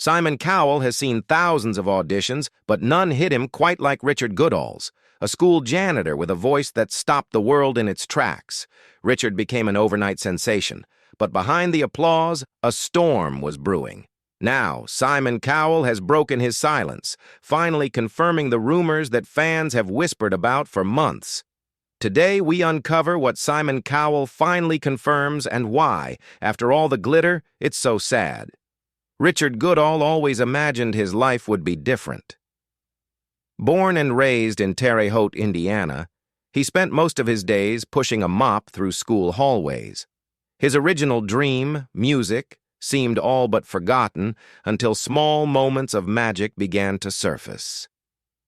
Simon Cowell has seen thousands of auditions, but none hit him quite like Richard Goodall's, a school janitor with a voice that stopped the world in its tracks. Richard became an overnight sensation, but behind the applause, a storm was brewing. Now, Simon Cowell has broken his silence, finally confirming the rumors that fans have whispered about for months. Today, we uncover what Simon Cowell finally confirms and why, after all the glitter, it's so sad. Richard Goodall always imagined his life would be different. Born and raised in Terre Haute, Indiana, he spent most of his days pushing a mop through school hallways. His original dream, music, seemed all but forgotten until small moments of magic began to surface.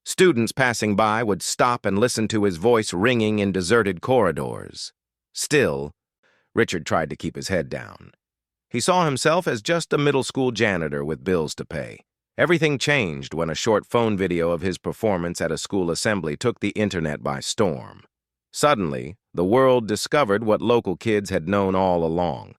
Students passing by would stop and listen to his voice ringing in deserted corridors. Still, Richard tried to keep his head down. He saw himself as just a middle school janitor with bills to pay. Everything changed when a short phone video of his performance at a school assembly took the internet by storm. Suddenly, the world discovered what local kids had known all along.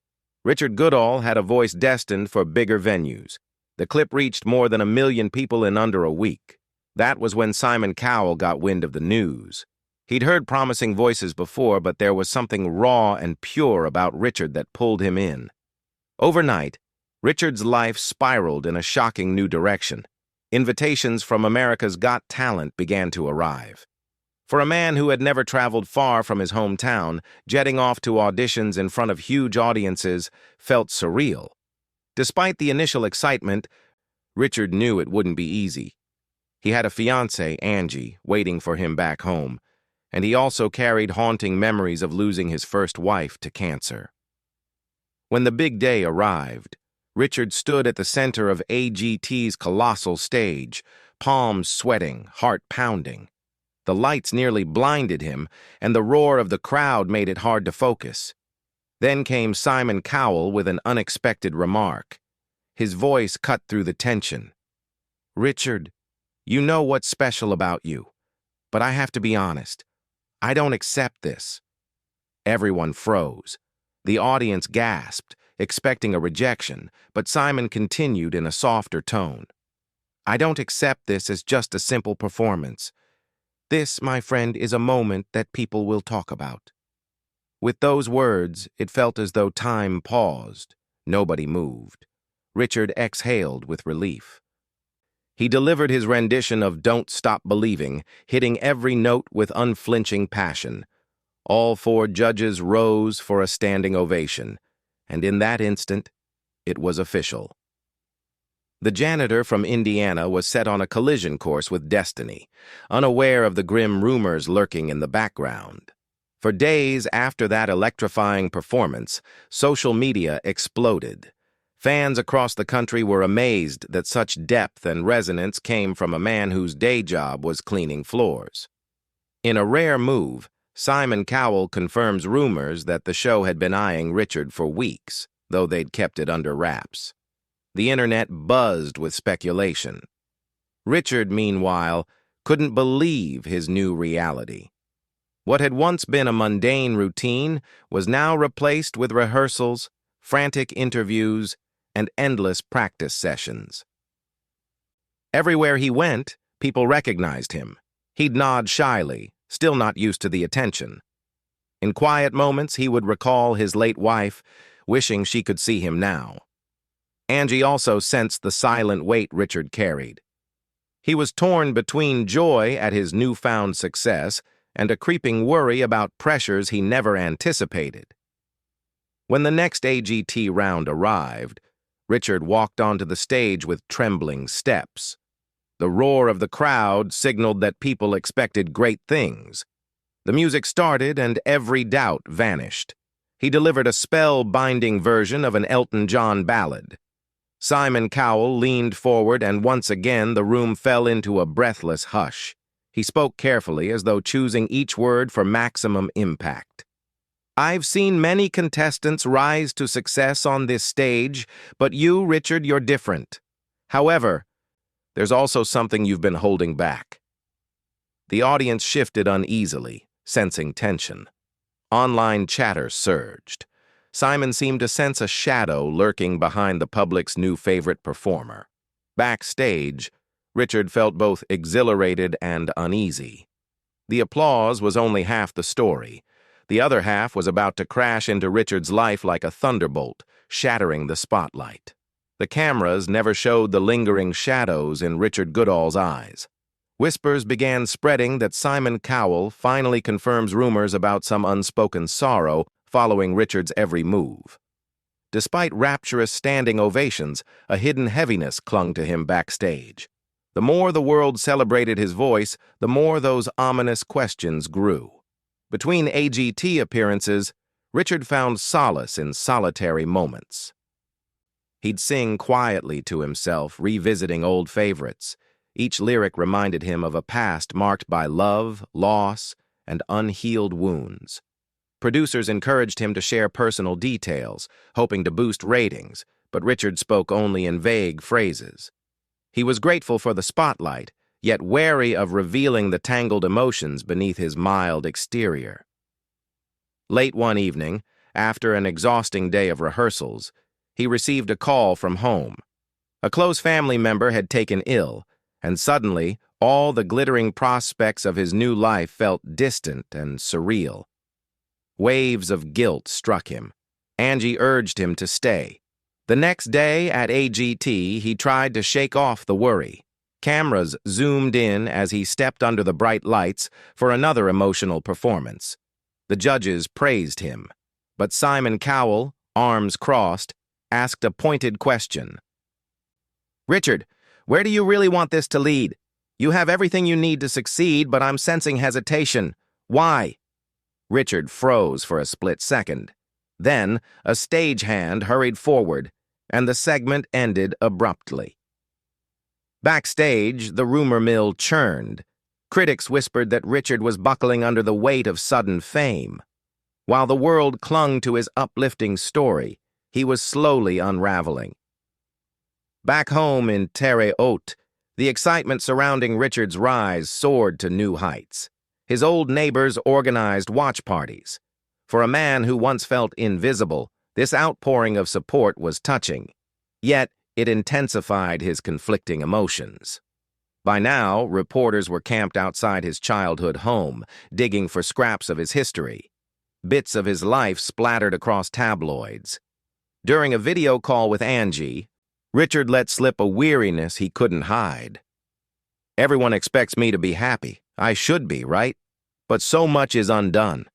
Richard Goodall had a voice destined for bigger venues. The clip reached more than 1 million people in under a week. That was when Simon Cowell got wind of the news. He'd heard promising voices before, but there was something raw and pure about Richard that pulled him in. Overnight, Richard's life spiraled in a shocking new direction. Invitations from America's Got Talent began to arrive. For a man who had never traveled far from his hometown, jetting off to auditions in front of huge audiences felt surreal. Despite the initial excitement, Richard knew it wouldn't be easy. He had a fiancée, Angie, waiting for him back home, and he also carried haunting memories of losing his first wife to cancer. When the big day arrived, Richard stood at the center of AGT's colossal stage, palms sweating, heart pounding. The lights nearly blinded him, and the roar of the crowd made it hard to focus. Then came Simon Cowell with an unexpected remark. His voice cut through the tension. "Richard, you know what's special about you, but I have to be honest. I don't accept this." Everyone froze. The audience gasped, expecting a rejection, but Simon continued in a softer tone. "I don't accept this as just a simple performance. This, my friend, is a moment that people will talk about." With those words, it felt as though time paused. Nobody moved. Richard exhaled with relief. He delivered his rendition of "Don't Stop Believing," hitting every note with unflinching passion. All 4 judges rose for a standing ovation, and in that instant, it was official. The janitor from Indiana was set on a collision course with destiny, unaware of the grim rumors lurking in the background. For days after that electrifying performance, social media exploded. Fans across the country were amazed that such depth and resonance came from a man whose day job was cleaning floors. In a rare move, Simon Cowell confirms rumors that the show had been eyeing Richard for weeks, though they'd kept it under wraps. The internet buzzed with speculation. Richard, meanwhile, couldn't believe his new reality. What had once been a mundane routine was now replaced with rehearsals, frantic interviews, and endless practice sessions. Everywhere he went, people recognized him. He'd nod shyly, still not used to the attention. In quiet moments, he would recall his late wife, wishing she could see him now. Angie also sensed the silent weight Richard carried. He was torn between joy at his newfound success and a creeping worry about pressures he never anticipated. When the next AGT round arrived, Richard walked onto the stage with trembling steps. The roar of the crowd signaled that people expected great things. The music started and every doubt vanished. He delivered a spell-binding version of an Elton John ballad. Simon Cowell leaned forward, and once again the room fell into a breathless hush. He spoke carefully, as though choosing each word for maximum impact. "I've seen many contestants rise to success on this stage, but you, Richard, you're different. However, there's also something you've been holding back." The audience shifted uneasily, sensing tension. Online chatter surged. Simon seemed to sense a shadow lurking behind the public's new favorite performer. Backstage, Richard felt both exhilarated and uneasy. The applause was only half the story. The other half was about to crash into Richard's life like a thunderbolt, shattering the spotlight. The cameras never showed the lingering shadows in Richard Goodall's eyes. Whispers began spreading that Simon Cowell finally confirms rumors about some unspoken sorrow following Richard's every move. Despite rapturous standing ovations, a hidden heaviness clung to him backstage. The more the world celebrated his voice, the more those ominous questions grew. Between AGT appearances, Richard found solace in solitary moments. He'd sing quietly to himself, revisiting old favorites. Each lyric reminded him of a past marked by love, loss, and unhealed wounds. Producers encouraged him to share personal details, hoping to boost ratings, but Richard spoke only in vague phrases. He was grateful for the spotlight, yet wary of revealing the tangled emotions beneath his mild exterior. Late one evening, after an exhausting day of rehearsals, he received a call from home. A close family member had taken ill, and suddenly all the glittering prospects of his new life felt distant and surreal. Waves of guilt struck him. Angie urged him to stay. The next day at AGT, he tried to shake off the worry. Cameras zoomed in as he stepped under the bright lights for another emotional performance. The judges praised him, but Simon Cowell, arms crossed, asked a pointed question. "Richard, where do you really want this to lead? You have everything you need to succeed, but I'm sensing hesitation. Why?" Richard froze for a split second. Then, a stagehand hurried forward, and the segment ended abruptly. Backstage, the rumor mill churned. Critics whispered that Richard was buckling under the weight of sudden fame. While the world clung to his uplifting story, he was slowly unraveling. Back home in Terre Haute, the excitement surrounding Richard's rise soared to new heights. His old neighbors organized watch parties. For a man who once felt invisible, this outpouring of support was touching. Yet, it intensified his conflicting emotions. By now, reporters were camped outside his childhood home, digging for scraps of his history. Bits of his life splattered across tabloids. During a video call with Angie, Richard let slip a weariness he couldn't hide. "Everyone expects me to be happy. I should be, right? But so much is undone."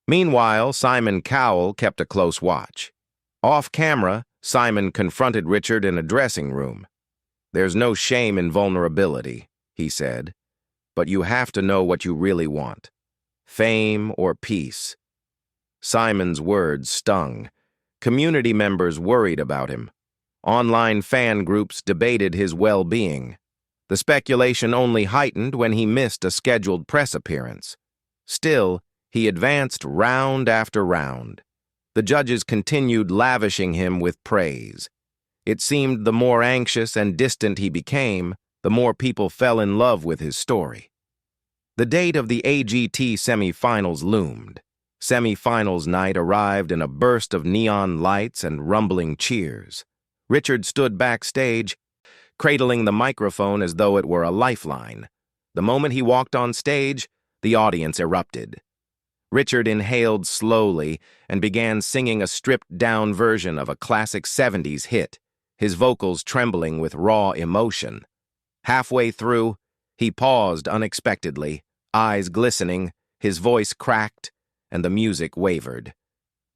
Meanwhile, Simon Cowell kept a close watch. Off camera, Simon confronted Richard in a dressing room. "There's no shame in vulnerability," he said, "but you have to know what you really want. Fame or peace." Simon's words stung. Community members worried about him. Online fan groups debated his well-being. The speculation only heightened when he missed a scheduled press appearance. Still, he advanced round after round. The judges continued lavishing him with praise. It seemed the more anxious and distant he became, the more people fell in love with his story. The date of the AGT semifinals loomed. Semifinals night arrived in a burst of neon lights and rumbling cheers. Richard stood backstage, cradling the microphone as though it were a lifeline. The moment he walked on stage, the audience erupted. Richard inhaled slowly and began singing a stripped-down version of a classic 70s hit, his vocals trembling with raw emotion. Halfway through, he paused unexpectedly, eyes glistening, his voice cracked, and the music wavered.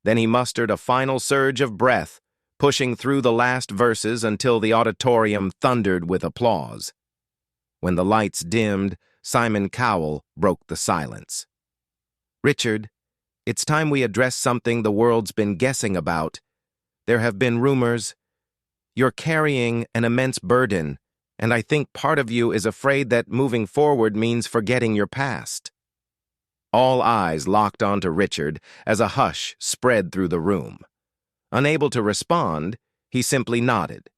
Then he mustered a final surge of breath, pushing through the last verses until the auditorium thundered with applause. When the lights dimmed, Simon Cowell broke the silence. "Richard, it's time we address something the world's been guessing about. There have been rumors. You're carrying an immense burden, and I think part of you is afraid that moving forward means forgetting your past." All eyes locked onto Richard as a hush spread through the room. Unable to respond, he simply nodded,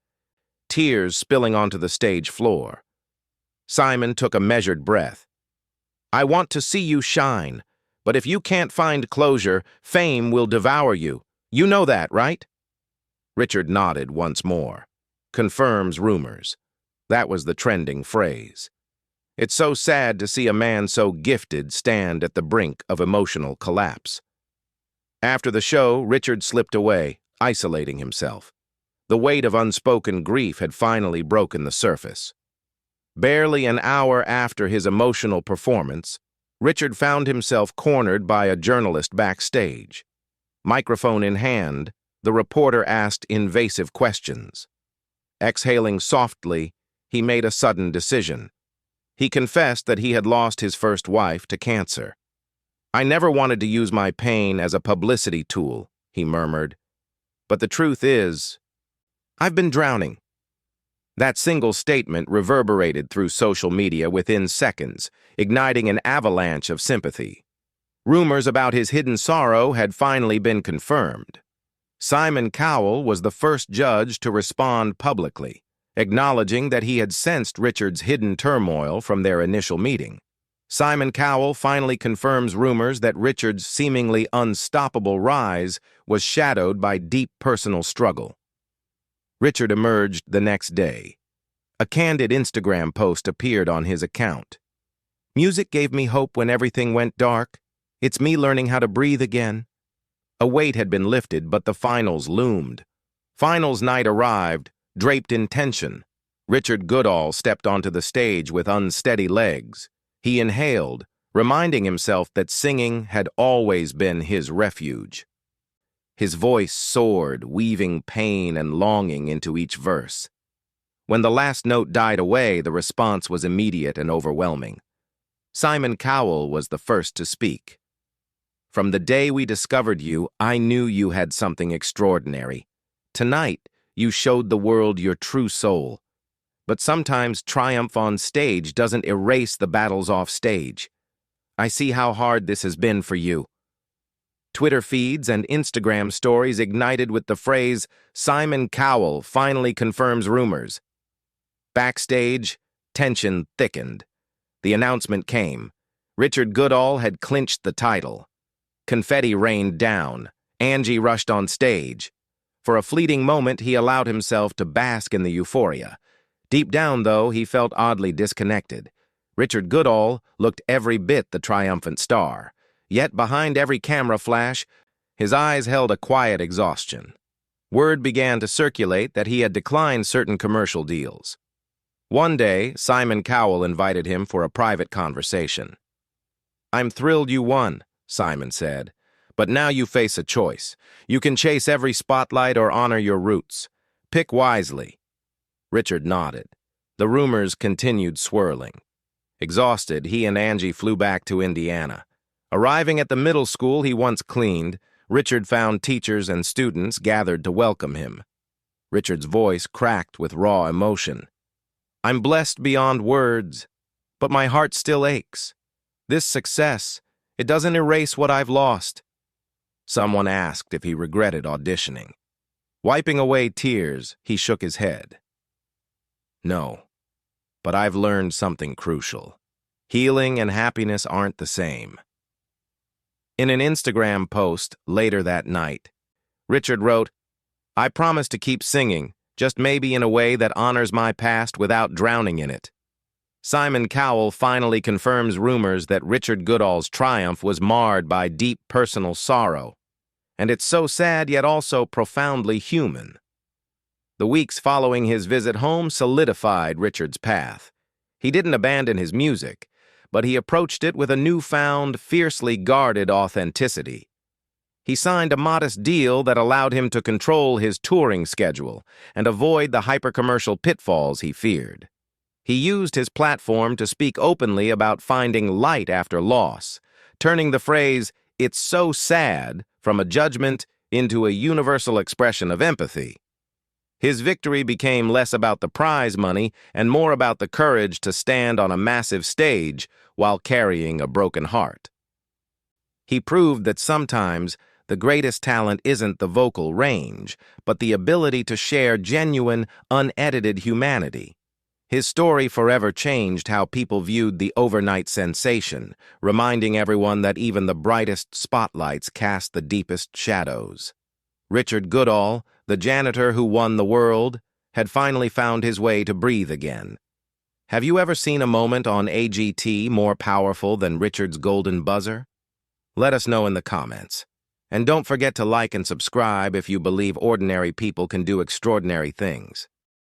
tears spilling onto the stage floor. Simon took a measured breath. "I want to see you shine, but if you can't find closure, fame will devour you. You know that, right?" Richard nodded once more. confirms rumors. That was the trending phrase. It's so sad to see a man so gifted stand at the brink of emotional collapse. After the show, Richard slipped away, isolating himself. The weight of unspoken grief had finally broken the surface. Barely an hour after his emotional performance, Richard found himself cornered by a journalist backstage. Microphone in hand, the reporter asked invasive questions. Exhaling softly, he made a sudden decision. He confessed that he had lost his first wife to cancer. "I never wanted to use my pain as a publicity tool," he murmured. "But the truth is, I've been drowning." That single statement reverberated through social media within seconds, igniting an avalanche of sympathy. Rumors about his hidden sorrow had finally been confirmed. Simon Cowell was the first judge to respond publicly, acknowledging that he had sensed Richard's hidden turmoil from their initial meeting. Simon Cowell finally confirms rumors that Richard's seemingly unstoppable rise was shadowed by deep personal struggle. Richard emerged the next day. A candid Instagram post appeared on his account. "Music gave me hope when everything went dark. It's me learning how to breathe again." A weight had been lifted, but the finals loomed. Finals night arrived, draped in tension. Richard Goodall stepped onto the stage with unsteady legs. He inhaled, reminding himself that singing had always been his refuge. His voice soared, weaving pain and longing into each verse. When the last note died away, the response was immediate and overwhelming. Simon Cowell was the first to speak. "From the day we discovered you, I knew you had something extraordinary. Tonight, you showed the world your true soul. But sometimes triumph on stage doesn't erase the battles off stage. I see how hard this has been for you." Twitter feeds and Instagram stories ignited with the phrase, "Simon Cowell finally confirms rumors." Backstage, tension thickened. The announcement came. Richard Goodall had clinched the title. Confetti rained down. Angie rushed on stage. For a fleeting moment, he allowed himself to bask in the euphoria. Deep down, though, he felt oddly disconnected. Richard Goodall looked every bit the triumphant star. Yet behind every camera flash, his eyes held a quiet exhaustion. Word began to circulate that he had declined certain commercial deals. One day, Simon Cowell invited him for a private conversation. "I'm thrilled you won," Simon said, "but now you face a choice. You can chase every spotlight or honor your roots. Pick wisely." Richard nodded. The rumors continued swirling. Exhausted, he and Angie flew back to Indiana. Arriving at the middle school he once cleaned, Richard found teachers and students gathered to welcome him. Richard's voice cracked with raw emotion. "I'm blessed beyond words, but my heart still aches. This success, it doesn't erase what I've lost." Someone asked if he regretted auditioning. Wiping away tears, he shook his head. "No, but I've learned something crucial. Healing and happiness aren't the same." In an Instagram post later that night, Richard wrote, "I promise to keep singing, just maybe in a way that honors my past without drowning in it." Simon Cowell finally confirms rumors that Richard Goodall's triumph was marred by deep personal sorrow. And it's so sad yet also profoundly human. The weeks following his visit home solidified Richard's path. He didn't abandon his music, but he approached it with a newfound, fiercely guarded authenticity. He signed a modest deal that allowed him to control his touring schedule and avoid the hyper-commercial pitfalls he feared. He used his platform to speak openly about finding light after loss, turning the phrase, "It's so sad," from a judgment into a universal expression of empathy. His victory became less about the prize money and more about the courage to stand on a massive stage while carrying a broken heart. He proved that sometimes the greatest talent isn't the vocal range, but the ability to share genuine, unedited humanity. His story forever changed how people viewed the overnight sensation, reminding everyone that even the brightest spotlights cast the deepest shadows. Richard Goodall, the janitor who won the world, had finally found his way to breathe again. Have you ever seen a moment on AGT more powerful than Richard's golden buzzer? Let us know in the comments. And don't forget to like and subscribe if you believe ordinary people can do extraordinary things.